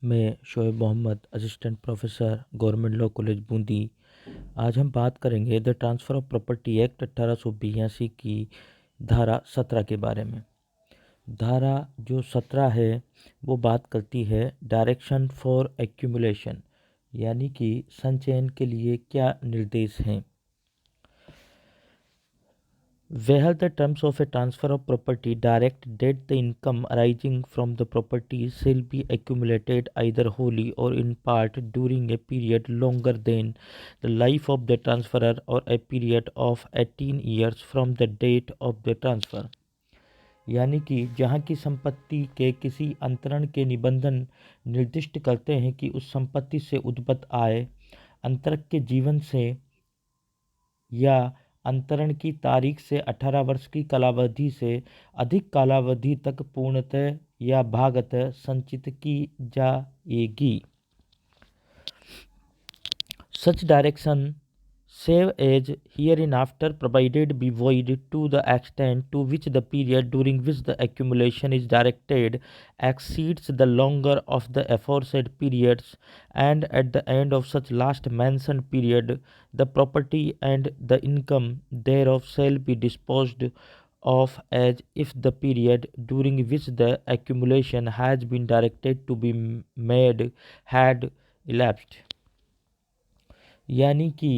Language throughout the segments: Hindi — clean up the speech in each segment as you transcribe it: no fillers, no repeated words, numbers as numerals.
मैं Shoaib Mohammed, assistant professor, government law college Bundi. आज हम बात करेंगे the transfer of property act 1882 की धारा 17 के बारे में। धारा जो 17 है वो बात करती है डायरेक्शन फॉर एक्यूमुलेशन, यानी कि संचयन के लिए क्या निर्देश हैं। Where the terms of a transfer of property direct that the income arising from the property shall be accumulated either wholly or in part during a period longer than the life of the transferor or a period of 18 years from the date of the transfer। यानी कि जहाँ की संपत्ति के किसी अंतरण के निबंधन निर्दिष्ट करते हैं कि उस संपत्ति से उद्भूत आय अंतरक के जीवन से या अंतरण की तारीख से 18 वर्ष की कालावधि से अधिक कालावधि तक पूर्णतः या भागतः संचित की जाएगी। Such direction save as hereinafter provided be void to the extent to which the period during which the accumulation is directed exceeds the longer of the aforesaid periods, and at the end of such last mentioned period the property and the income thereof shall be disposed of as if the period during which the accumulation has been directed to be made had elapsed। यानी कि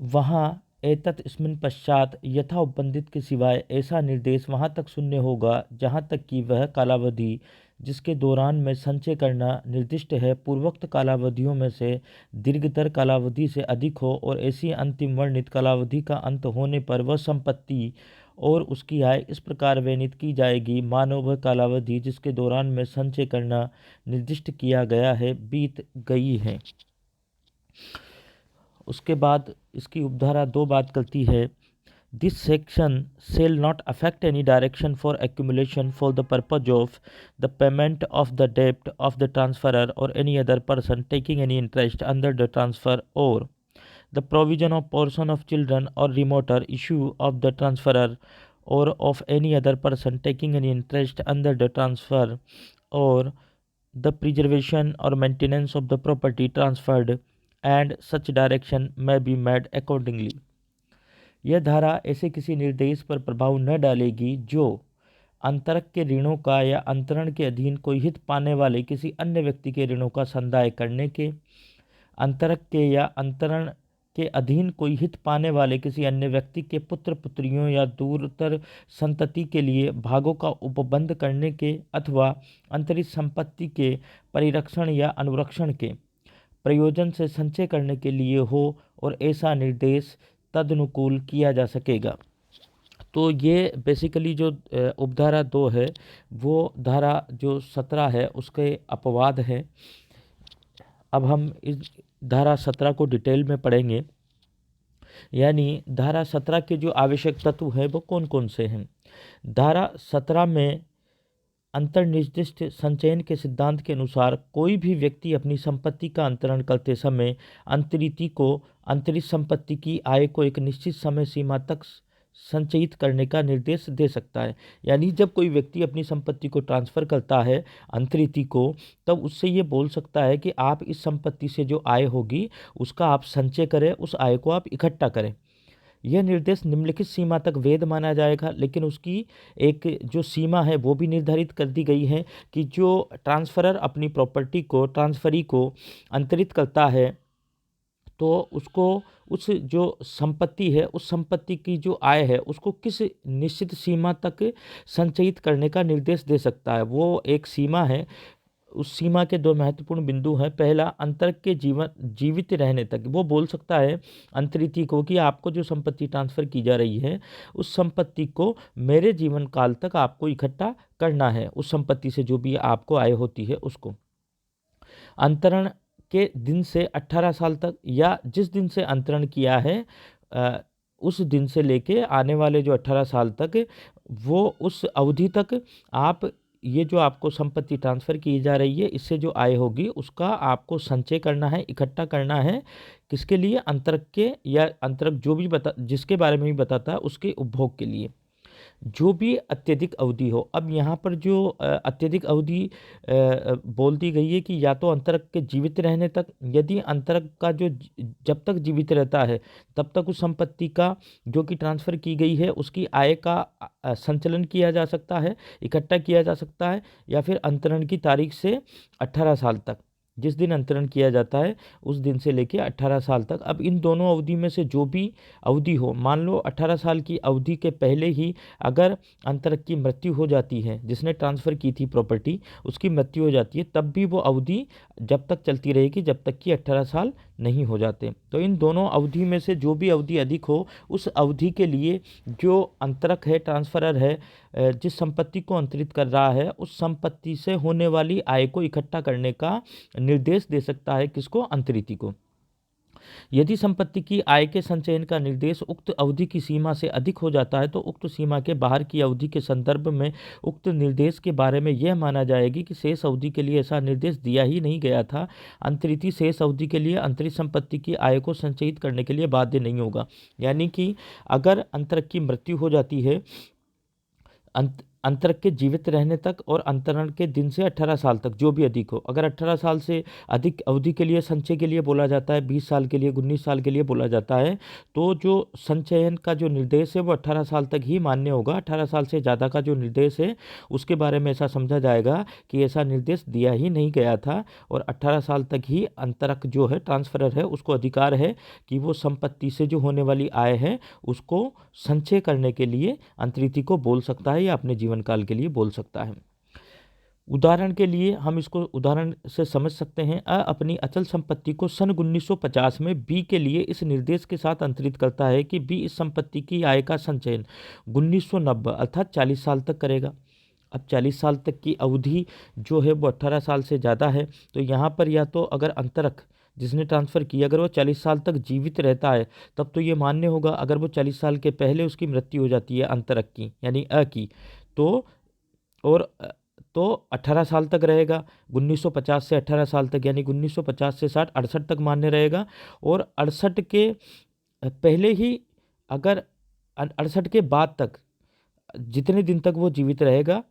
वहाँ एतत् स्मिन् पश्चात यथा उपबंधित के सिवाय ऐसा निर्देश वहाँ तक शून्य होगा जहाँ तक कि वह कालावधि जिसके दौरान में संचय करना निर्दिष्ट है पूर्वोक्त कालावधियों में से दीर्घतर कालावधि से अधिक हो, और ऐसी अंतिम वर्णित कालावधि का अंत होने पर वह संपत्ति और उसकी आय इस प्रकार वर्णित की जाएगी मानो वह कालावधि जिसके दौरान में संचय करना निर्दिष्ट किया गया है बीत गई है। उसके बाद इसकी उपधारा 2 बात करती है, this section shall not affect any direction for accumulation for the purpose of the payment of the डेप्ट of the transferor or any other person taking any interest under the transfer or the provision of portion of children or remoter issue of the transferor or of any other person taking any interest under the transfer or the preservation or maintenance of the property transferred, and such direction may be made accordingly। यह धारा ऐसे किसी निर्देश पर प्रभाव न डालेगी जो अंतरक के ऋणों का या अंतरण के अधीन कोई हित पाने वाले किसी अन्य व्यक्ति के ऋणों का संदाय करने के, अंतरक के या अंतरण के अधीन कोई हित पाने वाले किसी अन्य व्यक्ति के पुत्र पुत्रियों या दूरतर संतति के लिए भागों का उपबंध करने के, अथवा अंतरित संपत्ति के परिरक्षण या अनुरक्षण के प्रयोजन से संचय करने के लिए हो, और ऐसा निर्देश तदनुकूल किया जा सकेगा। तो ये बेसिकली जो उपधारा 2 है वो धारा जो 17 है उसके अपवाद है। अब हम इस धारा 17 को डिटेल में पढ़ेंगे। यानी धारा 17 के जो आवश्यक तत्व हैं वो कौन कौन से हैं। धारा 17 में अंतर्निर्दिष्ट संचयन के सिद्धांत के अनुसार कोई भी व्यक्ति अपनी संपत्ति का अंतरण करते समय अंतरिति को अंतरित संपत्ति की आय को एक निश्चित समय सीमा तक संचयित करने का निर्देश दे सकता है। यानी जब कोई व्यक्ति अपनी संपत्ति को ट्रांसफ़र करता है अंतरिति को, तब उससे ये बोल सकता है कि आप इस संपत्ति से जो आय होगी उसका आप संचय करें, उस आय को आप इकट्ठा करें। यह निर्देश निम्नलिखित सीमा तक वैध माना जाएगा, लेकिन उसकी एक जो सीमा है वो भी निर्धारित कर दी गई है कि जो ट्रांसफरर अपनी प्रॉपर्टी को ट्रांसफरी को अंतरित करता है तो उसको उस जो संपत्ति है उस संपत्ति की जो आय है उसको किस निश्चित सीमा तक संचयित करने का निर्देश दे सकता है। वो एक सीमा है। उस सीमा के 2 महत्वपूर्ण बिंदु हैं। पहला, अंतरक के जीवित रहने तक वो बोल सकता है अंतरिति को कि आपको जो संपत्ति ट्रांसफ़र की जा रही है उस संपत्ति को मेरे जीवन काल तक आपको इकट्ठा करना है, उस संपत्ति से जो भी आपको आय होती है उसको। अंतरण के दिन से 18 साल तक या जिस दिन से अंतरण किया है उस दिन से लेके आने वाले जो 18 साल तक वो उस अवधि तक आप ये जो आपको संपत्ति ट्रांसफ़र की जा रही है इससे जो आय होगी उसका आपको संचय करना है, इकट्ठा करना है। किसके लिए? अंतरक के या अंतरक जो भी जिसके बारे में भी बताता है उसके उपभोग के लिए। जो भी अत्यधिक अवधि हो। अब यहाँ पर जो अत्यधिक अवधि बोल दी गई है कि या तो अंतरक के जीवित रहने तक, यदि अंतरक का जो जब तक जीवित रहता है तब तक उस संपत्ति का जो कि ट्रांसफ़र की गई है उसकी आय का संचलन किया जा सकता है, इकट्ठा किया जा सकता है, या फिर अंतरण की तारीख से 18 साल तक, जिस दिन अंतरण किया जाता है उस दिन से लेके 18 साल तक। अब इन दोनों अवधि में से जो भी अवधि हो, मान लो 18 साल की अवधि के पहले ही अगर अंतरक की मृत्यु हो जाती है, जिसने ट्रांसफ़र की थी प्रॉपर्टी, उसकी मृत्यु हो जाती है, तब भी वो अवधि जब तक चलती रहेगी जब तक कि 18 साल नहीं हो जाते। तो इन दोनों अवधि में से जो भी अवधि अधिक हो, उस अवधि के लिए जो अंतरक है, ट्रांसफरर है, जिस संपत्ति को अंतरित कर रहा है, उस संपत्ति से होने वाली आय को इकट्ठा करने का निर्देश दे सकता है, किसको? अंतरिती को। यदि संपत्ति की आय के संचयन का निर्देश उक्त अवधि की सीमा से अधिक हो जाता है तो उक्त सीमा के बाहर की अवधि के संदर्भ में उक्त निर्देश के बारे में यह माना जाएगी कि शेष अवधि के लिए ऐसा निर्देश दिया ही नहीं गया था। अंतरिती शेष अवधि के लिए अंतरित संपत्ति की आय को संचयित करने के लिए बाध्य नहीं होगा। यानी कि अगर अंतरक की मृत्यु हो जाती है अंतरक के जीवित रहने तक और अंतरण के दिन से 18 साल तक, जो भी अधिक हो, अगर 18 साल से अधिक अवधि के लिए संचय के लिए बोला जाता है, 20 साल के लिए, 19 साल के लिए बोला जाता है, तो जो संचयन का जो निर्देश है वो 18 साल तक ही मान्य होगा। 18 साल से ज़्यादा का जो निर्देश है उसके बारे में ऐसा समझा जाएगा कि ऐसा निर्देश दिया ही नहीं गया था और 18 साल तक ही अंतरक जो है, ट्रांसफरर है, उसको अधिकार है कि वो संपत्ति से जो होने वाली आय है उसको संचय करने के लिए अंतरिती को बोल सकता है या अपने जीवन काल के लिए बोल सकता है। उदाहरण के लिए हम इसको उदाहरण से समझ सकते हैं। अ अपनी अचल संपत्ति को सन 1950 में बी के लिए इस निर्देश के साथ अंतरित करता है कि बी इस संपत्ति की आय का संचयन 1990 अर्थात 40 साल तक करेगा। अब 40 साल तक की अवधि जो है वो 18 साल से ज़्यादा है, तो यहाँ पर या तो अगर अंतरक जिसने ट्रांसफ़र किया अगर वो 40 साल तक जीवित रहता है तब तो ये मान्य होगा। अगर वो 40 साल के पहले उसकी मृत्यु हो जाती है अंतरक की यानी अ की, तो और तो 18 साल तक रहेगा। 1950 से 18 साल तक यानी 1950 से 60 68 तक मान्य रहेगा। और 68 के पहले ही अगर 68 के बाद तक जितने दिन तक वो जीवित रहेगा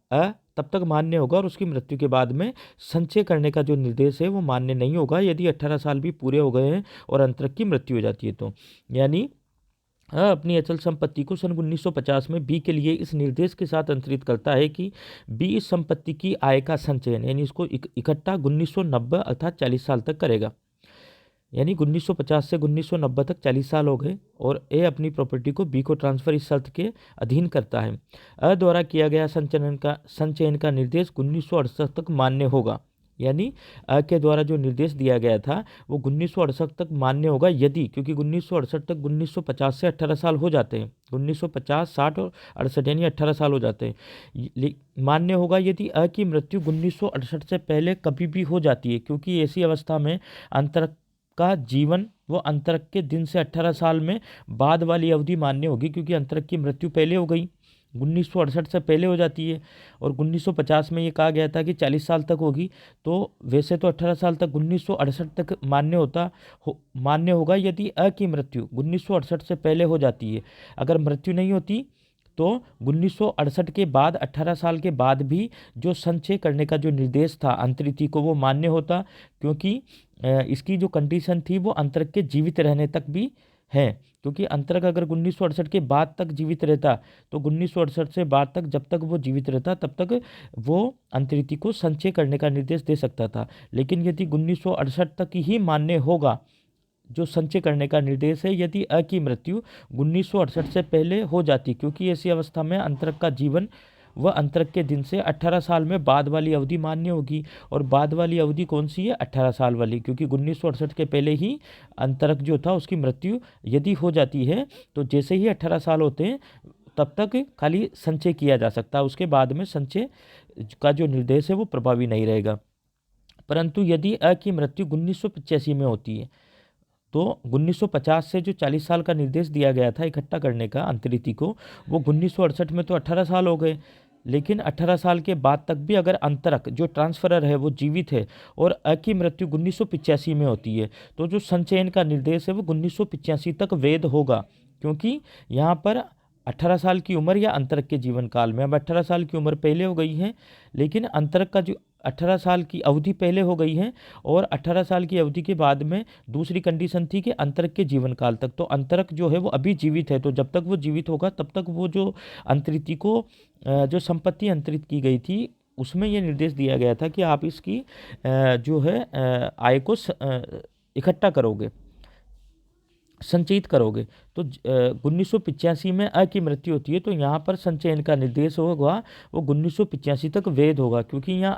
तब तक मान्य होगा और उसकी मृत्यु के बाद में संचय करने का जो निर्देश है वो मान्य नहीं होगा यदि 18 साल भी पूरे हो गए हैं और अंतरक की मृत्यु हो जाती है तो। यानी अपनी अचल संपत्ति को सन 1950 में बी के लिए इस निर्देश के साथ अंतरित करता है कि बी इस संपत्ति की आय का संचयन यानी इसको इकट्ठा 1990 अर्थात 40 साल तक करेगा। यानी 1950 से 1990 तक 40 साल हो गए और ए अपनी प्रॉपर्टी को बी को ट्रांसफ़र इस शर्त के अधीन करता है। अ द्वारा किया गया संचयन का निर्देश 1968 तक मान्य होगा। यानी अ के द्वारा जो निर्देश दिया गया था वो 1968 तक मान्य होगा यदि, क्योंकि 1968 तक 1950 से 18 साल हो जाते हैं, 1950, 60 और 68 यानी 18 साल हो जाते हैं। मान्य होगा यदि अ की मृत्यु 1968 से पहले कभी भी हो जाती है, क्योंकि ऐसी अवस्था में अंतरक का जीवन वो अंतरक के दिन से 18 साल में बाद वाली अवधि मान्य होगी, क्योंकि अंतरक की मृत्यु पहले हो गई, 1968 से पहले हो जाती है और 1950 में ये कहा गया था कि 40 साल तक होगी, तो वैसे तो 18 साल तक 1968 तक मान्य होगा यदि अ की मृत्यु 1968 से पहले हो जाती है। अगर मृत्यु नहीं होती तो 1968 के बाद 18 साल के बाद भी जो संचय करने का जो निर्देश था अंतरिती को वो मान्य होता, क्योंकि इसकी जो कंडीशन थी वो अंतरक के जीवित रहने तक भी है। क्योंकि अंतरक अगर 1968 के बाद तक जीवित रहता तो 1968 से बाद तक जब तक वो जीवित रहता तब तक वो अंतरिती को संचय करने का निर्देश दे सकता था। लेकिन यदि 1968 तक ही मान्य होगा जो संचय करने का निर्देश है यदि अ की मृत्यु 1968 से पहले हो जाती, क्योंकि ऐसी अवस्था में अंतरक का जीवन वह अंतरक के दिन से 18 साल में बाद वाली अवधि मान्य होगी। और बाद वाली अवधि कौन सी है? 18 साल वाली, क्योंकि 1968 के पहले ही अंतरक जो था उसकी मृत्यु यदि हो जाती है तो जैसे ही 18 साल होते हैं तब तक खाली संचय किया जा सकता है, उसके बाद में संचय का जो निर्देश है वो प्रभावी नहीं रहेगा। परंतु यदि अ की मृत्यु 1985 में होती है तो 1950 से जो 40 साल का निर्देश दिया गया था इकट्ठा करने का अंतरिती को, वो 1968 में तो 18 साल हो गए, लेकिन 18 साल के बाद तक भी अगर अंतरक जो ट्रांसफरर है वो जीवित है और अ की मृत्यु 1985 में होती है तो जो संचयन का निर्देश है वो 1985 तक वैध होगा, क्योंकि यहाँ पर 18 साल की उम्र या अंतरक के जीवन काल में। अब 18 साल की उम्र पहले हो गई है, लेकिन अंतरक का जो 18 साल की अवधि पहले हो गई है, और 18 साल की अवधि के बाद में दूसरी कंडीशन थी कि अंतरक के जीवन काल तक। तो अंतरक जो है वो अभी जीवित है, तो जब तक वो जीवित होगा तब तक वो जो अंतरिति को जो संपत्ति अंतरित की गई थी उसमें ये निर्देश दिया गया था कि आप इसकी जो है आय को इकट्ठा करोगे, संचयित करोगे। तो 1985 में अ की मृत्यु होती है, तो यहाँ पर संचयन का निर्देश होगा वो 1985 तक वैध होगा, क्योंकि यहाँ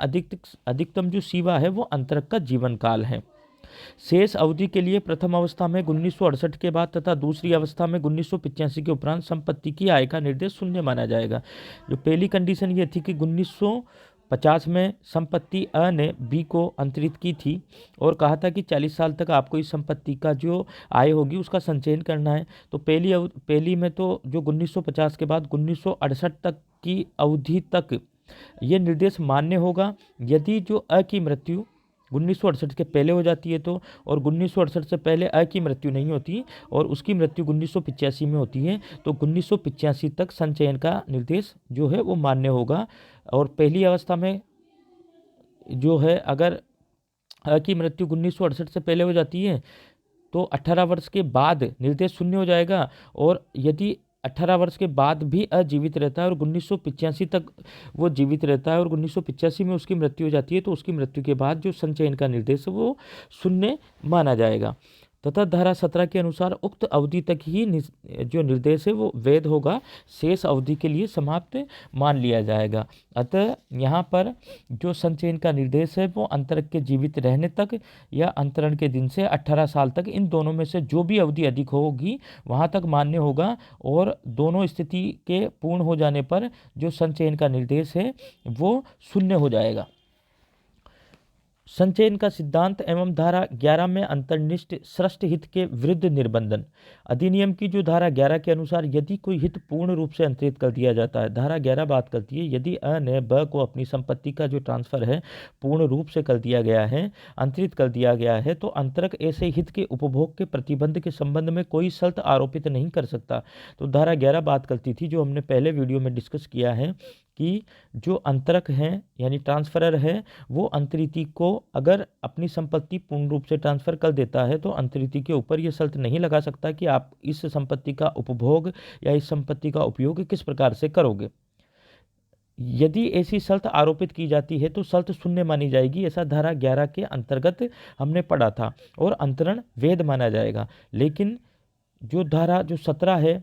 अधिकतम जो सीमा है वो अंतरक का जीवन काल है। शेष अवधि के लिए प्रथम अवस्था में 1968 के बाद तथा दूसरी अवस्था में 1985 के उपरांत संपत्ति की आय का निर्देश शून्य माना जाएगा। जो पहली कंडीशन ये थी कि 1950 में संपत्ति अ ने बी को अंतरित की थी और कहा था कि 40 साल तक आपको इस संपत्ति का जो आय होगी उसका संचयन करना है। तो पहली में तो जो 1950 के बाद 1968 तक की अवधि तक ये निर्देश मान्य होगा यदि जो अ की मृत्यु 1968 के पहले हो जाती है तो, और 1968 से पहले अ की मृत्यु नहीं होती और उसकी मृत्यु 1985 में होती है, तो 1985 तक संचयन का निर्देश जो है वो मान्य होगा। और पहली अवस्था में जो है अगर अ की मृत्यु 1968 से पहले हो जाती है तो 18 वर्ष के बाद निर्देश शून्य हो जाएगा, और यदि 18 वर्ष के बाद भी अजीवित रहता है और 1985 तक वो जीवित रहता है और 1985 में उसकी मृत्यु हो जाती है तो उसकी मृत्यु के बाद जो संचयन का निर्देश है वो शून्य माना जाएगा। तथा धारा 17 के अनुसार उक्त अवधि तक ही जो निर्देश है वो वैध होगा, शेष अवधि के लिए समाप्त मान लिया जाएगा। अतः यहाँ पर जो संचयन का निर्देश है वो अंतरक के जीवित रहने तक या अंतरण के दिन से 18 साल तक, इन दोनों में से जो भी अवधि अधिक होगी वहाँ तक मान्य होगा, और दोनों स्थिति के पूर्ण हो जाने पर जो संचयन का निर्देश है वो शून्य हो जाएगा। संचयन का सिद्धांत एवं धारा 11 में अंतर्निष्ठ सृष्ट हित के विरुद्ध निर्बंधन। अधिनियम की जो धारा 11 के अनुसार यदि कोई हित पूर्ण रूप से अंतरित कर दिया जाता है, धारा 11 बात करती है यदि अ ने ब को अपनी संपत्ति का जो ट्रांसफर है पूर्ण रूप से कर दिया गया है, अंतरित कर दिया गया है, तो अंतरक ऐसे हित के उपभोग के प्रतिबंध के संबंध में कोई शर्त आरोपित नहीं कर सकता। तो धारा 11 बात करती थी, जो हमने पहले वीडियो में डिस्कस किया है, कि जो अंतरक हैं यानी ट्रांसफरर है वो अंतरिति को अगर अपनी संपत्ति पूर्ण रूप से ट्रांसफर कर देता है तो अंतरिति के ऊपर ये शर्त नहीं लगा सकता कि आप इस संपत्ति का उपभोग या इस संपत्ति का उपयोग किस प्रकार से करोगे। यदि ऐसी शर्त आरोपित की जाती है तो शर्त शून्य मानी जाएगी, ऐसा धारा 11 के अंतर्गत हमने पढ़ा था, और अंतरण वैध माना जाएगा। लेकिन जो धारा 17 है,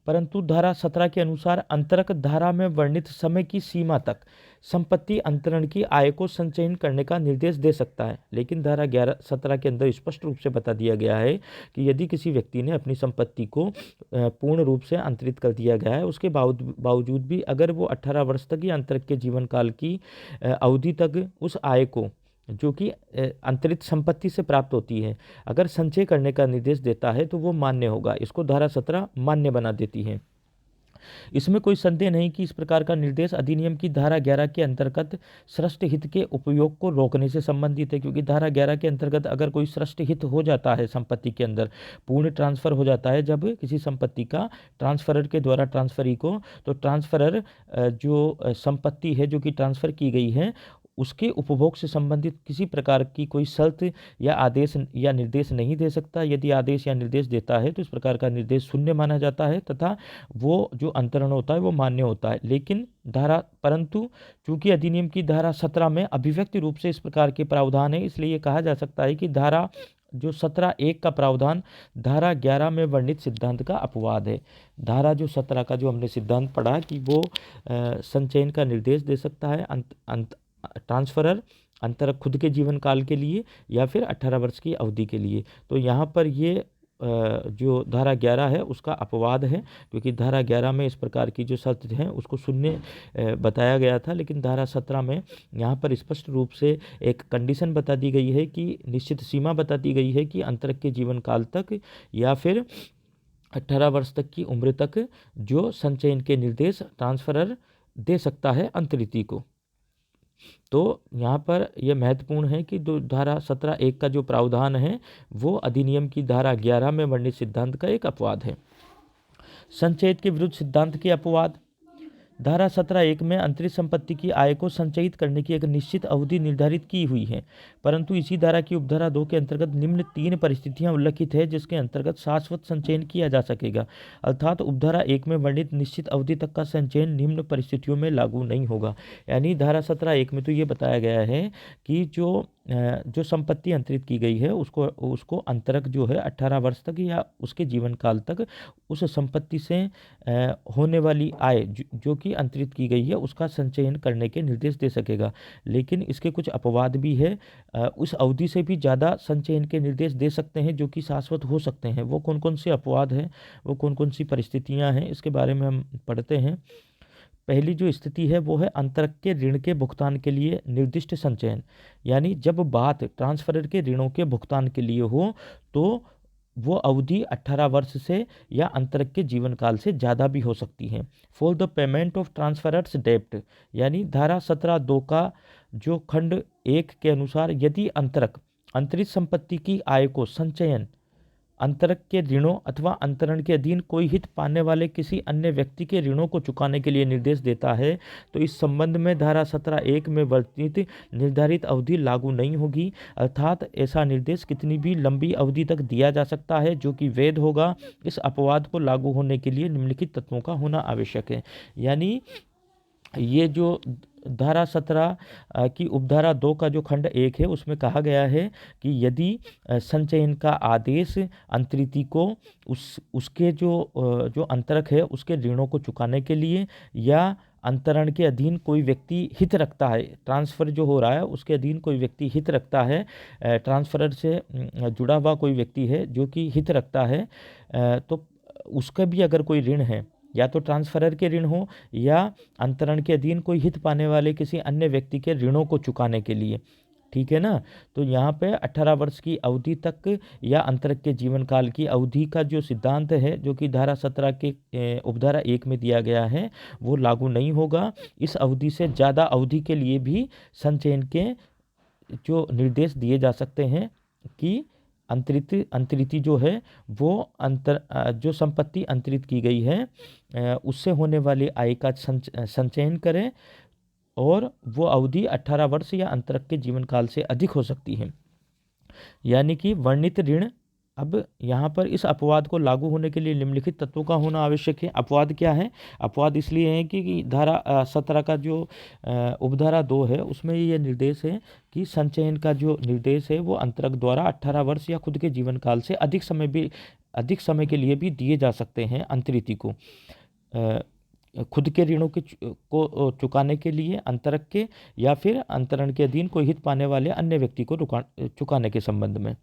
परंतु धारा 17 के अनुसार अंतरक धारा में वर्णित समय की सीमा तक संपत्ति अंतरण की आय को संचयन करने का निर्देश दे सकता है। लेकिन धारा 17 के अंदर स्पष्ट रूप से बता दिया गया है कि यदि किसी व्यक्ति ने अपनी संपत्ति को पूर्ण रूप से अंतरित कर दिया गया है, उसके बावजूद भी अगर वो 18 वर्ष तक या अंतरक के जीवन काल की अवधि तक उस आय को जो कि अंतरित संपत्ति से प्राप्त होती है अगर संचय करने का निर्देश देता है तो वो मान्य होगा। इसको धारा 17 मान्य बना देती है। इसमें कोई संदेह नहीं कि इस प्रकार का निर्देश अधिनियम की धारा 11 के अंतर्गत सृष्ट हित के उपयोग को रोकने से संबंधित है, क्योंकि धारा 11 के अंतर्गत अगर कोई सृष्ट हित हो जाता है, संपत्ति के अंदर पूर्ण ट्रांसफर हो जाता है जब किसी संपत्ति का ट्रांसफरर के द्वारा ट्रांसफरी को, तो ट्रांसफरर जो संपत्ति है जो कि ट्रांसफर की गई है उसके उपभोग से संबंधित किसी प्रकार की कोई शर्त या आदेश या निर्देश नहीं दे सकता। यदि आदेश या निर्देश देता है तो इस प्रकार का निर्देश शून्य माना जाता है तथा वो जो अंतरण होता है वो मान्य होता है। लेकिन परंतु चूंकि अधिनियम की धारा 17 में अभिव्यक्ति रूप से इस प्रकार के प्रावधान है, इसलिए ये कहा जा सकता है कि धारा जो 17(1) का प्रावधान धारा 11 में वर्णित सिद्धांत का अपवाद है। धारा जो 17 का जो हमने सिद्धांत पढ़ा कि वो संचयन का निर्देश दे सकता है ट्रांसफरर अंतरक खुद के जीवन काल के लिए या फिर 18 वर्ष की अवधि के लिए, तो यहाँ पर ये जो धारा 11 है उसका अपवाद है, क्योंकि धारा 11 में इस प्रकार की जो शर्त हैं उसको शून्य बताया गया था। लेकिन धारा 17 में यहाँ पर स्पष्ट रूप से एक कंडीशन बता दी गई है कि निश्चित सीमा बता दी गई है कि अंतरक के जीवन काल तक या फिर 18 वर्ष तक की उम्र तक जो संचयन के निर्देश ट्रांसफरर दे सकता है अंतरिति को। तो यहाँ पर यह महत्वपूर्ण है कि धारा 17(1) का जो प्रावधान है वो अधिनियम की धारा 11 में वर्णित सिद्धांत का एक अपवाद है। संचयित के विरुद्ध सिद्धांत के अपवाद। धारा 17(1) में अंतरित संपत्ति की आय को संचयित करने की एक निश्चित अवधि निर्धारित की हुई है, परंतु इसी धारा की उपधारा 2 के अंतर्गत निम्न 3 परिस्थितियां उल्लिखित है जिसके अंतर्गत शाश्वत संचयन किया जा सकेगा। अर्थात उपधारा 1 में वर्णित निश्चित अवधि तक का संचयन निम्न परिस्थितियों में लागू नहीं होगा। यानी धारा 17(1) में तो ये बताया गया है कि जो संपत्ति अंतरित की गई है उसको अंतरक जो है 18 वर्ष तक या उसके जीवन काल तक उस संपत्ति से होने वाली आय जो कि अंतरित की गई है उसका संचयन करने के निर्देश दे सकेगा। लेकिन इसके कुछ अपवाद भी है, उस अवधि से भी ज़्यादा संचयन के निर्देश दे सकते हैं जो कि शाश्वत हो सकते हैं। वो कौन कौन से अपवाद हैं, वो कौन कौन सी परिस्थितियां हैं, इसके बारे में हम पढ़ते हैं। पहली जो स्थिति है वो है अंतरक के ऋण के भुगतान के लिए निर्दिष्ट संचयन। यानी जब बात ट्रांसफरर के ऋणों के भुगतान के लिए हो तो वो अवधि 18 वर्ष से या अंतरक के जीवन काल से ज़्यादा भी हो सकती है। फॉर द पेमेंट ऑफ ट्रांसफरर्स डेप्ट, यानी धारा 17(2) का जो खंड 1 के अनुसार यदि अंतरक अंतरित संपत्ति की आय को संचयन अंतरक के ऋणों अथवा अंतरण के अधीन कोई हित पाने वाले किसी अन्य व्यक्ति के ऋणों को चुकाने के लिए निर्देश देता है तो इस संबंध में धारा 17(1) में वर्णित निर्धारित अवधि लागू नहीं होगी। अर्थात ऐसा निर्देश कितनी भी लंबी अवधि तक दिया जा सकता है जो कि वैध होगा। इस अपवाद को लागू होने के लिए निम्नलिखित तत्वों का होना आवश्यक है। यानी ये जो धारा 17 की उपधारा 2 का जो खंड 1 है उसमें कहा गया है कि यदि संचयन का आदेश अंतरिती को उसके जो अंतरक है उसके ऋणों को चुकाने के लिए या अंतरण के अधीन कोई व्यक्ति हित रखता है, ट्रांसफ़र जो हो रहा है उसके अधीन कोई व्यक्ति हित रखता है, ट्रांसफरर से जुड़ा हुआ कोई व्यक्ति है जो कि हित रखता है, तो उसका भी अगर कोई ऋण है या तो ट्रांसफरर के ऋण हो या अंतरण के अधीन कोई हित पाने वाले किसी अन्य व्यक्ति के ऋणों को चुकाने के लिए, ठीक है ना। तो यहाँ पे 18 वर्ष की अवधि तक या अंतरक के जीवन काल की अवधि का जो सिद्धांत है जो कि धारा 17 के उपधारा 1 में दिया गया है वो लागू नहीं होगा। इस अवधि से ज़्यादा अवधि के लिए भी संचयन के जो निर्देश दिए जा सकते हैं कि अंतरिती जो है वो जो संपत्ति अंतरित की गई है उससे होने वाली आय का संचयन करें और वो अवधि 18 वर्ष या अंतरक के जीवन काल से अधिक हो सकती है। यानी कि वर्णित ऋण, अब यहाँ पर इस अपवाद को लागू होने के लिए निम्नलिखित तत्वों का होना आवश्यक है। अपवाद क्या है? अपवाद इसलिए है कि धारा 17 का जो उपधारा 2 है उसमें ये निर्देश है कि संचयन का जो निर्देश है वो अंतरक द्वारा 18 वर्ष या खुद के जीवन काल से अधिक समय के लिए भी दिए जा सकते हैं अंतरिती को, खुद के ऋणों को चुकाने के लिए अंतरक के या फिर अंतरण के अधीन कोई हित पाने वाले अन्य व्यक्ति को चुकाने के संबंध में।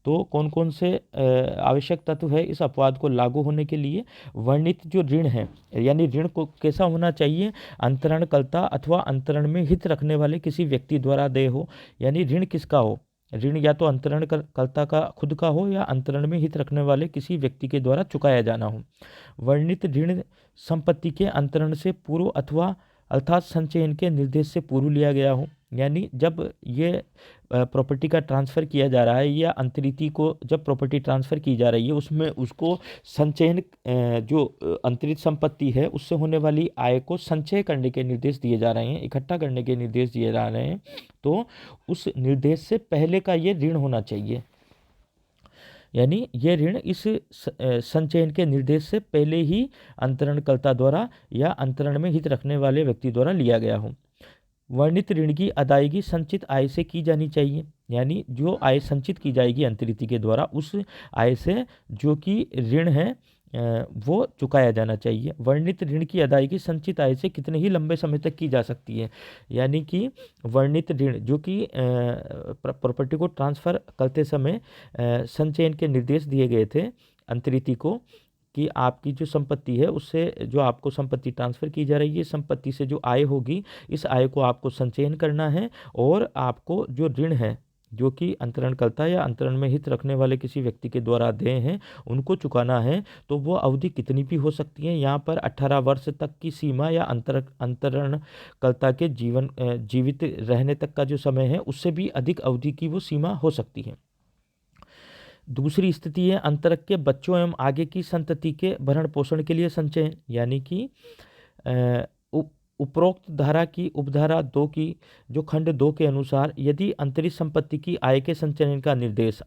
तो कौन कौन से आवश्यक तत्व है इस अपवाद को लागू होने के लिए? वर्णित जो ऋण है, यानी ऋण को कैसा होना चाहिए? अंतरणकर्ता अथवा अंतरण में हित रखने वाले किसी व्यक्ति द्वारा देय हो। यानी ऋण किसका हो? ऋण या तो अंतरणकर्ता का खुद का हो या अंतरण में हित रखने वाले किसी व्यक्ति के द्वारा चुकाया जाना हो। वर्णित ऋण संपत्ति के अंतरण से पूर्व अथवा अर्थात संचयन के निर्देश से पूर्व लिया गया हो। यानी जब ये प्रॉपर्टी का ट्रांसफ़र किया जा रहा है या अंतरिती को जब प्रॉपर्टी ट्रांसफ़र की जा रही है उसमें उसको संचयन जो अंतरित संपत्ति है उससे होने वाली आय को संचय करने के निर्देश दिए जा रहे हैं, इकट्ठा करने के निर्देश दिए जा रहे हैं, तो उस निर्देश से पहले का ये ऋण होना चाहिए। यानी ये ऋण इस संचयन के निर्देश से पहले ही अंतरणकर्ता द्वारा या अंतरण में हित रखने वाले व्यक्ति द्वारा लिया गया हो। वर्णित ऋण की अदायगी संचित आय से की जानी चाहिए। यानी जो आय संचित की जाएगी अंतरिती के द्वारा उस आय से जो कि ऋण है वो चुकाया जाना चाहिए। वर्णित ऋण की अदायगी संचित आय से कितने ही लंबे समय तक की जा सकती है। यानी कि वर्णित ऋण जो कि प्रॉपर्टी को ट्रांसफ़र करते समय संचयन के निर्देश दिए गए थे अंतरिती को कि आपकी जो संपत्ति है उससे जो आपको संपत्ति ट्रांसफ़र की जा रही है संपत्ति से जो आय होगी इस आय को आपको संचयन करना है और आपको जो ऋण है जो कि अंतरणकर्ता या अंतरण में हित रखने वाले किसी व्यक्ति के द्वारा देय हैं उनको चुकाना है। तो वो अवधि कितनी भी हो सकती है। यहाँ पर 18 वर्ष तक की सीमा या अंतरणकर्ता के जीवित रहने तक का जो समय है उससे भी अधिक अवधि की वो सीमा हो सकती है। दूसरी स्थिति है अंतरक के बच्चों एवं आगे की संतति के भरण पोषण के लिए संचयन, यानी कि अ, उप- उपरोक्त धारा की उपधारा 2 की जो खंड 2 के अनुसार यदि अंतरिक्ष संपत्ति की आय के संचयन का निर्देश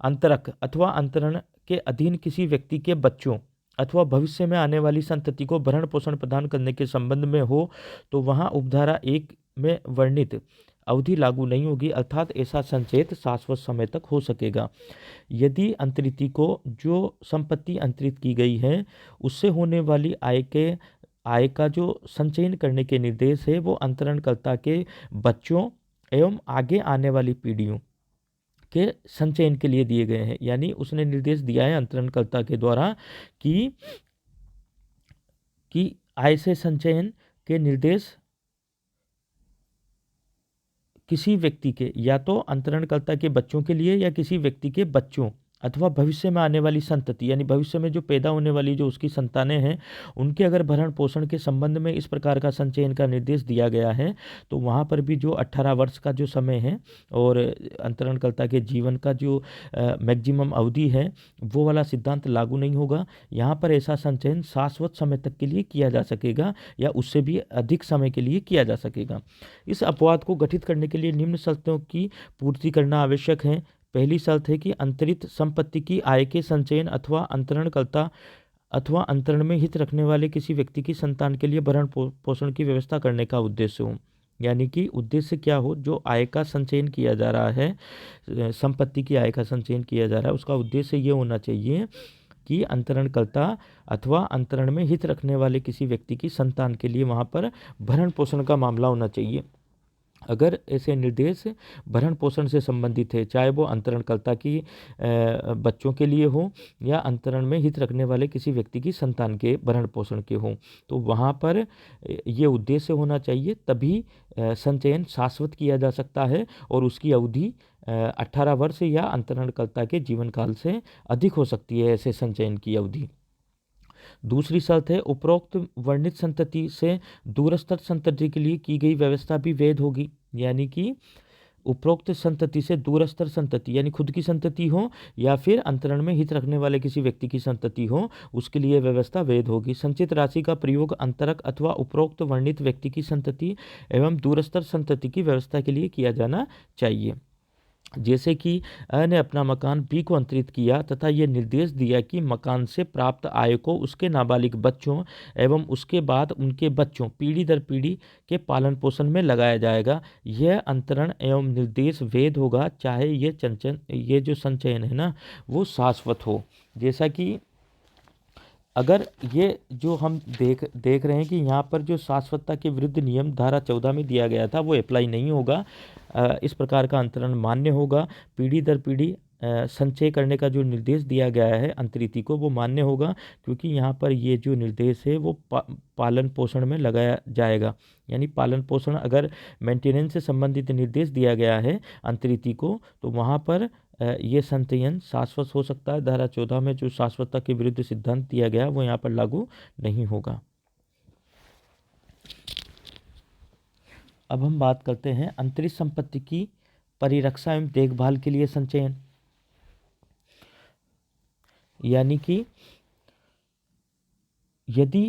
अंतरक अथवा अंतरण के अधीन किसी व्यक्ति के बच्चों अथवा भविष्य में आने वाली संतति को भरण पोषण प्रदान करने के संबंध में हो, तो वहां उपधारा 1 में वर्णित अवधि लागू नहीं होगी, अर्थात ऐसा संचयन शाश्वत समय तक हो सकेगा। यदि अंतरिति को जो संपत्ति अंतरित की गई है उससे होने वाली आय का जो संचयन करने के निर्देश है वो अंतरणकर्ता के बच्चों एवं आगे आने वाली पीढ़ियों के संचयन के लिए दिए गए हैं, यानी उसने निर्देश दिया है अंतरणकर्ता के द्वारा कि आय से संचयन के निर्देश किसी व्यक्ति के या तो अंतरणकर्ता के बच्चों के लिए या किसी व्यक्ति के बच्चों अथवा भविष्य में आने वाली संतति, यानी भविष्य में जो पैदा होने वाली जो उसकी संतानें हैं उनके अगर भरण पोषण के संबंध में इस प्रकार का संचयन का निर्देश दिया गया है, तो वहाँ पर भी जो 18 वर्ष का जो समय है और अंतरणकर्ता के जीवन का जो मैक्सिमम अवधि है वो वाला सिद्धांत लागू नहीं होगा। यहाँ पर ऐसा संचयन शाश्वत समय तक के लिए किया जा सकेगा या उससे भी अधिक समय के लिए किया जा सकेगा। इस अपवाद को गठित करने के लिए निम्न शर्तों की पूर्ति करना आवश्यक है। पहली शर्त है कि अंतरित संपत्ति की आय के संचयन अथवा अंतरणकर्ता अथवा अंतरण में हित रखने वाले किसी व्यक्ति की संतान के लिए भरण पोषण की व्यवस्था करने का उद्देश्य हो, यानी कि उद्देश्य क्या हो, जो आय का संचयन किया जा रहा है, संपत्ति की आय का संचयन किया जा रहा है, उसका उद्देश्य ये होना चाहिए कि अंतरणकर्ता अथवा अंतरण में हित रखने वाले किसी व्यक्ति की संतान के लिए वहाँ पर भरण पोषण का मामला होना चाहिए। अगर ऐसे निर्देश भरण पोषण से संबंधित है, चाहे वो अंतरणकर्ता की बच्चों के लिए हो या अंतरण में हित रखने वाले किसी व्यक्ति की संतान के भरण पोषण के हों, तो वहाँ पर ये उद्देश्य होना चाहिए, तभी संचयन शाश्वत किया जा सकता है और उसकी अवधि 18 वर्ष या अंतरणकर्ता के जीवन काल से अधिक हो सकती है ऐसे संचयन की अवधि। दूसरी शर्त है उपरोक्त वर्णित संतति से दूरस्थ संतति के लिए की गई व्यवस्था भी वैध होगी, यानी कि उपरोक्त संतति से दूरस्थ संतति यानी खुद की संतति हो या फिर अंतरण में हित रखने वाले किसी व्यक्ति की संतति हो, उसके लिए व्यवस्था वैध होगी। संचित राशि का प्रयोग अंतरक अथवा उपरोक्त वर्णित व्यक्ति की संतति एवं दूरस्थ संतति की व्यवस्था के लिए किया जाना चाहिए। जैसे कि अ ने अपना मकान बी को अंतरित किया तथा यह निर्देश दिया कि मकान से प्राप्त आय को उसके नाबालिग बच्चों एवं उसके बाद उनके बच्चों पीढ़ी दर पीढ़ी के पालन पोषण में लगाया जाएगा। यह अंतरण एवं निर्देश वैध होगा, चाहे ये जो संचयन है ना वो शाश्वत हो। जैसा कि अगर ये जो हम देख रहे हैं कि यहाँ पर जो शाश्वतता के विरुद्ध नियम धारा 14 में दिया गया था वो अप्लाई नहीं होगा। इस प्रकार का अंतरण मान्य होगा। पीढ़ी दर पीढ़ी संचय करने का जो निर्देश दिया गया है अंतरिति को वो मान्य होगा, क्योंकि यहाँ पर ये जो निर्देश है वो पालन पोषण में लगाया जाएगा। यानी पालन पोषण अगर मेंटेनेंस से संबंधित निर्देश दिया गया है अंतरिति को, तो वहाँ पर ये संचयन शाश्वत हो सकता है। धारा 14 में जो शाश्वतता के विरुद्ध सिद्धांत दिया गया वो यहाँ पर लागू नहीं होगा। अब हम बात करते हैं अंतरिक्ष संपत्ति की परिरक्षा एवं देखभाल के लिए संचयन, यानी कि यदि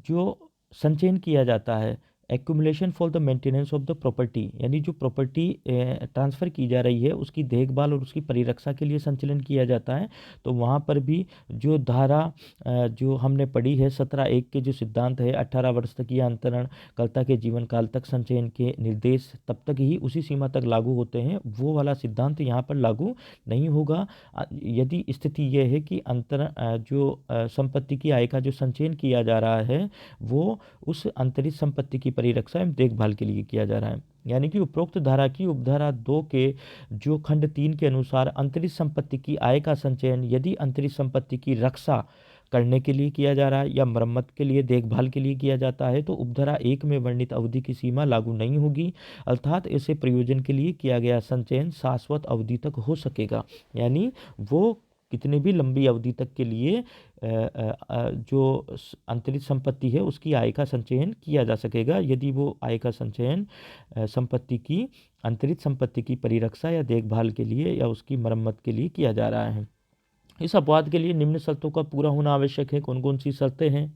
जो संचयन किया जाता है accumulation for the maintenance of the property, यानी जो प्रॉपर्टी ट्रांसफ़र की जा रही है उसकी देखभाल और उसकी परिरक्षा के लिए संचलन किया जाता है, तो वहाँ पर भी जो धारा जो हमने पढ़ी है 17(1) के जो सिद्धांत है 18 वर्ष तक या अंतरणकर्ता के जीवन काल तक संचयन के निर्देश तब तक ही उसी सीमा तक लागू होते हैं, वो वाला सिद्धांत यहाँ पर लागू नहीं होगा। यदि स्थिति यह है कि जो संपत्ति की आय का जो संचयन किया जा रहा है वो उस अंतरिक्ष संपत्ति की परिरक्षा एवं देखभाल के लिए किया जा रहा है, यानी कि उपरोक्त धारा की उपधारा 2 के जो खंड 3 के अनुसार अंतरिक्ष संपत्ति की आय का संचयन यदि अंतरिक्ष संपत्ति की रक्षा करने के लिए किया जा रहा है या मरम्मत के लिए देखभाल के लिए किया जाता है, तो उपधारा 1 में वर्णित अवधि की सीमा लागू नहीं होगी, अर्थात ऐसे प्रयोजन के लिए किया गया संचयन शाश्वत अवधि तक हो सकेगा। यानी वो कितने भी लंबी अवधि तक के लिए जो अंतरित संपत्ति है उसकी आय का संचयन किया जा सकेगा, यदि वो आय का संचयन संपत्ति की अंतरित संपत्ति की परिरक्षा या देखभाल के लिए या उसकी मरम्मत के लिए किया जा रहा है। इस अपवाद के लिए निम्न शर्तों का पूरा होना आवश्यक है। कौन कौन सी शर्तें हैं?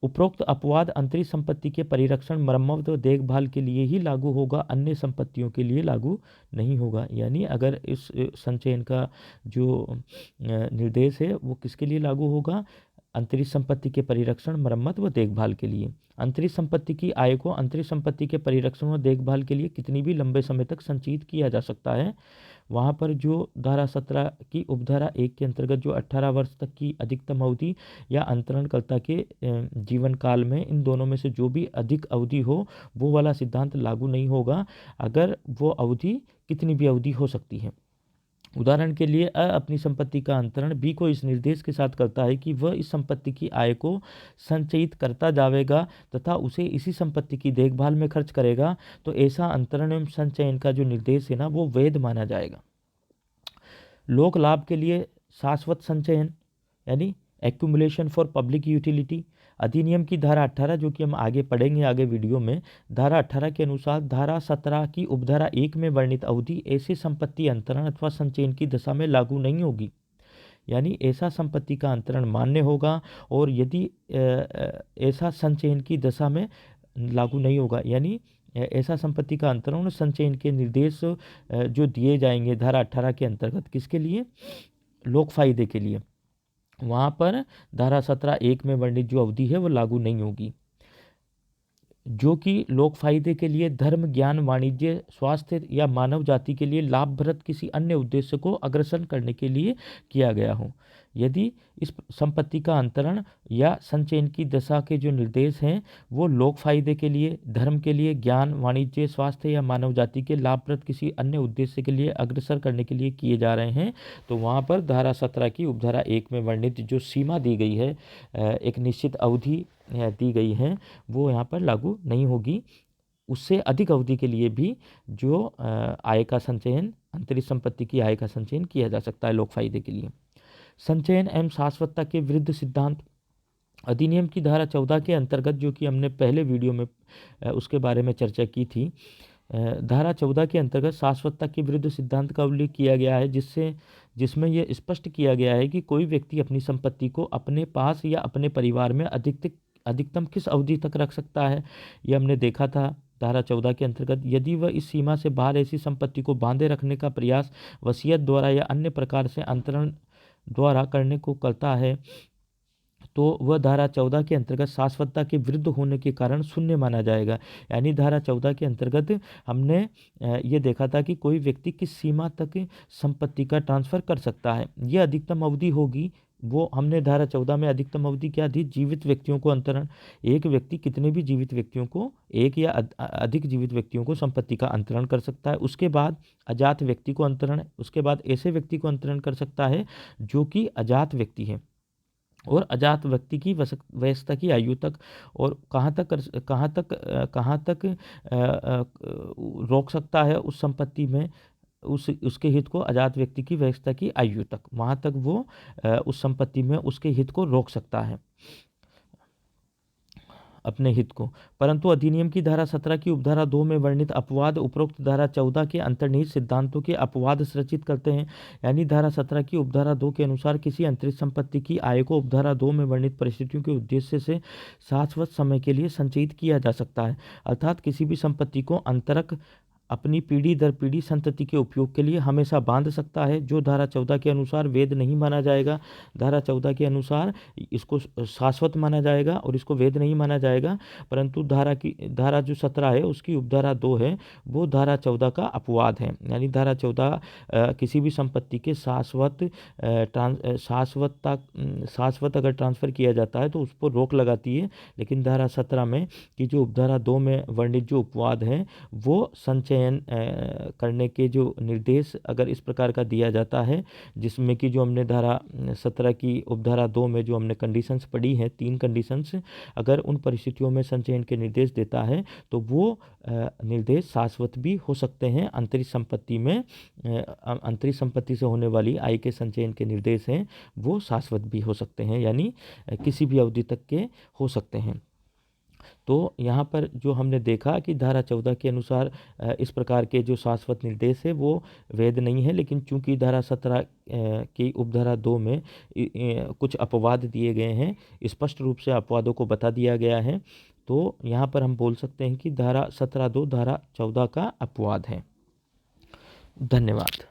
उपरोक्त अपवाद अंतरित संपत्ति के परिरक्षण, मरम्मत व देखभाल के लिए ही लागू होगा, अन्य संपत्तियों के लिए लागू नहीं होगा। यानी अगर इस संचयन का जो निर्देश है वो किसके लिए लागू होगा? अंतरित संपत्ति के परिरक्षण, मरम्मत व देखभाल के लिए। अंतरित संपत्ति की आय को अंतरित संपत्ति के परिरक्षण व देखभाल के लिए कितनी भी लंबे समय तक संचित किया जा सकता है। वहाँ पर जो धारा 17 की उपधारा 1 के अंतर्गत जो 18 वर्ष तक की अधिकतम अवधि या अंतरणकर्ता के जीवन काल में इन दोनों में से जो भी अधिक अवधि हो वो वाला सिद्धांत लागू नहीं होगा, अगर वो अवधि कितनी भी अवधि हो सकती है। उदाहरण के लिए अ अपनी संपत्ति का अंतरण बी को इस निर्देश के साथ करता है कि वह इस संपत्ति की आय को संचयित करता जाएगा तथा उसे इसी संपत्ति की देखभाल में खर्च करेगा, तो ऐसा अंतरण एवं संचयन का जो निर्देश है ना वो वैध माना जाएगा। लोक लाभ के लिए शाश्वत संचयन यानी एक्यूमुलेशन फॉर पब्लिक यूटिलिटी, अधिनियम की धारा 18 जो कि हम आगे पढ़ेंगे आगे वीडियो में, धारा 18 के अनुसार धारा 17 की उपधारा 1 में वर्णित अवधि ऐसे संपत्ति अंतरण अथवा संचयन की दशा में लागू नहीं होगी। यानी ऐसा संपत्ति का अंतरण मान्य होगा और यदि ऐसा संचयन की दशा में लागू नहीं होगा, यानी ऐसा संपत्ति का अंतरण और संचयन के निर्देश जो दिए जाएंगे धारा 18 के अंतर्गत किसके लिए? लोक फायदे के लिए। वहाँ पर धारा 17(1) में वर्णित जो अवधि है वो लागू नहीं होगी, जो कि लोक फायदे के लिए, धर्म, ज्ञान, वाणिज्य, स्वास्थ्य या मानव जाति के लिए लाभप्रद किसी अन्य उद्देश्य को अग्रसर करने के लिए किया गया हो। यदि इस संपत्ति का अंतरण या संचयन की दशा के जो निर्देश हैं वो लोक फायदे के लिए, धर्म के लिए, ज्ञान, वाणिज्य, स्वास्थ्य या मानव जाति के लाभप्रद किसी अन्य उद्देश्य के लिए अग्रसर करने के लिए किए जा रहे हैं, तो वहाँ पर धारा 17 की उपधारा 1 में वर्णित जो सीमा दी गई है, एक निश्चित अवधि दी गई है, वो यहाँ पर लागू नहीं होगी। उससे अधिक अवधि के लिए भी जो आय का संचयन, अंतरित संपत्ति की आय का संचयन किया जा सकता है लोक फायदे के लिए। संचयन एवं शाश्वतता के विरुद्ध सिद्धांत, अधिनियम की धारा 14 के अंतर्गत जो कि हमने पहले वीडियो में उसके बारे में चर्चा की थी, धारा 14 के अंतर्गत शाश्वतता के विरुद्ध सिद्धांत का उल्लेख किया गया है, जिसमें यह स्पष्ट किया गया है कि कोई व्यक्ति अपनी संपत्ति को अपने पास या अपने परिवार में अधिकतम किस अवधि तक रख सकता है। ये हमने देखा था धारा 14 के अंतर्गत, यदि वह इस सीमा से बाहर ऐसी संपत्ति को बांधे रखने का प्रयास वसीयत द्वारा या अन्य प्रकार से अंतरण द्वारा करने को करता है तो वह धारा 14 के अंतर्गत शाश्वतता के विरुद्ध होने के कारण शून्य माना जाएगा। यानी धारा 14 के अंतर्गत हमने ये देखा था कि कोई व्यक्ति किस सीमा तक संपत्ति का ट्रांसफ़र कर सकता है, यह अधिकतम अवधि होगी। वो हमने धारा 14 में अधिकतम अवधि क्या दी? जीवित व्यक्तियों को अंतरण, एक व्यक्ति कितने भी जीवित व्यक्तियों को, एक या अधिक जीवित व्यक्तियों को संपत्ति का अंतरण कर सकता है। उसके बाद अजात व्यक्ति को अंतरण, उसके बाद ऐसे व्यक्ति को अंतरण कर सकता है जो कि अजात व्यक्ति है, और अजात व्यक्ति की वयस्कता की आयु तक, और कहाँ तक रोक सकता है उस संपत्ति में उसके हित को, अजात व्यक्ति की वयस्कता की आयु तक, वहाँ तक वो उस संपत्ति में उसके हित को रोक सकता है, अपने हित को। परंतु अधिनियम की धारा 17 की उपधारा 2 में वर्णित अपवाद उपरोक्त धारा 14 के अंतर्निहित सिद्धांतों के अपवाद सृजित करते हैं। यानी धारा 17 की उपधारा 2 के अनुसार किसी अंतरित संपत्ति की आय को उपधारा 2 में वर्णित परिस्थितियों के उद्देश्य से शाश्वत समय के लिए संचयित किया जा सकता है। अर्थात किसी भी संपत्ति को अंतरक अपनी पीढ़ी दर पीढ़ी संतति के उपयोग के लिए हमेशा बांध सकता है, जो धारा 14 के अनुसार वैध नहीं माना जाएगा। धारा 14 के अनुसार इसको शाश्वत माना जाएगा और इसको वैध नहीं माना जाएगा। परंतु धारा जो 17 है उसकी उपधारा 2 है, वो धारा 14 का अपवाद है। यानी धारा 14 किसी भी संपत्ति के शाश्वत अगर ट्रांसफ़र किया जाता है तो उस पर रोक लगाती है, लेकिन धारा 17 में कि जो उपधारा 2 में वर्णित जो अपवाद है वो संचय चयन करने के जो निर्देश अगर इस प्रकार का दिया जाता है, जिसमें कि जो हमने धारा 17 की उपधारा 2 में जो हमने कंडीशंस पढ़ी हैं, 3 कंडीशंस, अगर उन परिस्थितियों में संचयन के निर्देश देता है तो वो निर्देश शाश्वत भी हो सकते हैं। अंतरिक्ष संपत्ति में अंतरिक्ष संपत्ति से होने वाली आय के संचयन के निर्देश हैं वो शाश्वत भी हो सकते हैं, यानी किसी भी अवधि तक के हो सकते हैं। तो यहाँ पर जो हमने देखा कि धारा 14 के अनुसार इस प्रकार के जो शाश्वत निर्देश है वो वैध नहीं है, लेकिन चूंकि धारा 17 की उपधारा 2 में कुछ अपवाद दिए गए हैं, स्पष्ट रूप से अपवादों को बता दिया गया है, तो यहाँ पर हम बोल सकते हैं कि धारा 17(2) धारा 14 का अपवाद है। धन्यवाद।